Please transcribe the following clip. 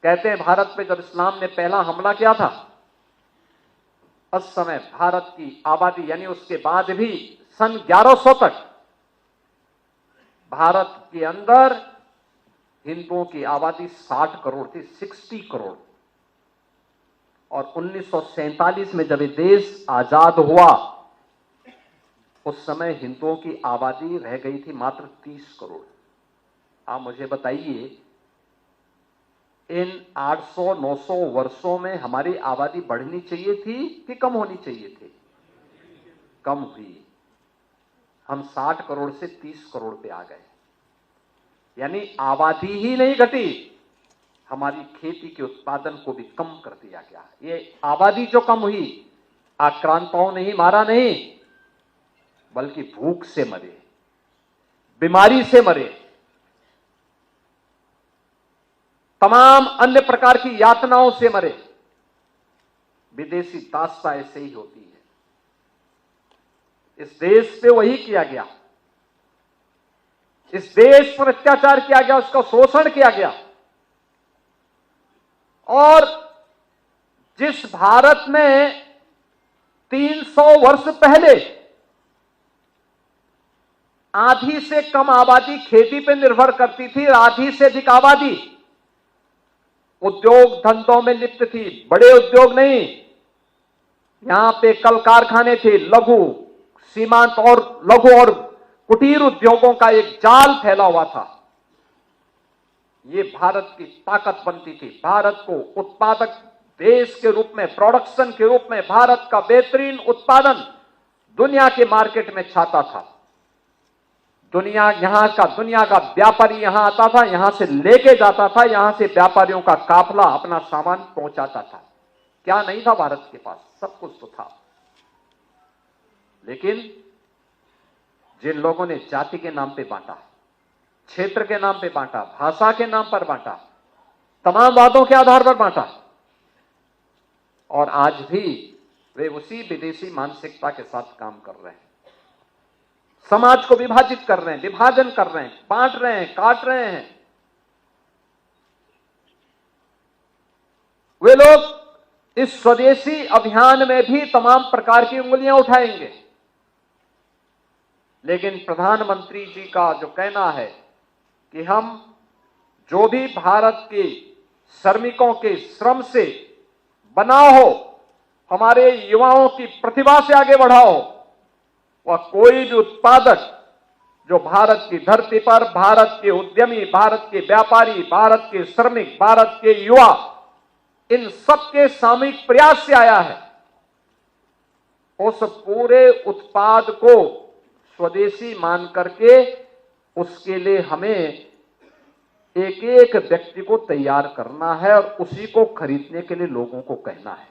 कहते हैं भारत पे जब इस्लाम ने पहला हमला किया था, उस समय भारत की आबादी यानी उसके बाद भी सन 1100 तक भारत के अंदर हिंदुओं की आबादी 60 करोड़ थी, 60 करोड़। और 1947 में जब ये देश आजाद हुआ, उस समय हिंदुओं की आबादी रह गई थी मात्र 30 करोड़। आप मुझे बताइए, इन 800-900 वर्षों में हमारी आबादी बढ़नी चाहिए थी कि कम होनी चाहिए थी? कम हुई। हम 60 करोड़ से 30 करोड़ पे आ गए, यानी आबादी ही नहीं घटी, हमारी खेती के उत्पादन को भी कम कर दिया गया। ये आबादी जो कम हुई, आक्रांताओं ने ही मारा नहीं, बल्कि भूख से मरे, बीमारी से मरे, तमाम अन्य प्रकार की यातनाओं से मरे। विदेशी दास्ता ऐसे ही होती है। इस देश पे वही किया गया, इस देश पर अत्याचार किया गया, उसका शोषण किया गया। और जिस भारत में 300 वर्ष पहले आधी से कम आबादी खेती पर निर्भर करती थी, आधी से अधिक आबादी उद्योग धंधों में लिप्त थी, बड़े उद्योग नहीं, यहां पे कल कारखाने थे, लघु सीमांत और लघु और कुटीर उद्योगों का एक जाल फैला हुआ था। ये भारत की ताकत बनती थी। भारत को उत्पादक देश के रूप में, प्रोडक्शन के रूप में भारत का बेहतरीन उत्पादन दुनिया के मार्केट में छाता था। दुनिया का व्यापारी यहां आता था, यहां से लेके जाता था, यहां से व्यापारियों का काफला अपना सामान पहुंचाता था। क्या नहीं था भारत के पास? सब कुछ तो था। लेकिन जिन लोगों ने जाति के नाम पे बांटा, क्षेत्र के नाम पे बांटा, भाषा के नाम पर बांटा, तमाम वादों के आधार पर बांटा, और आज भी वे उसी विदेशी मानसिकता के साथ काम कर रहे हैं। समाज को विभाजित कर रहे हैं, विभाजन कर रहे हैं, बांट रहे हैं, काट रहे हैं। वे लोग इस स्वदेशी अभियान में भी तमाम प्रकार की उंगलियां उठाएंगे। लेकिन प्रधानमंत्री जी का जो कहना है कि हम जो भी भारत के श्रमिकों के श्रम से बना हो, हमारे युवाओं की प्रतिभा से आगे बढ़ाओ, वह कोई भी उत्पादक जो भारत की धरती पर भारत के उद्यमी, भारत के व्यापारी, भारत के श्रमिक, भारत के युवा, इन सबके सामूहिक प्रयास से आया है, उस पूरे उत्पाद को स्वदेशी मान करके उसके लिए हमें एक एक व्यक्ति को तैयार करना है और उसी को खरीदने के लिए लोगों को कहना है।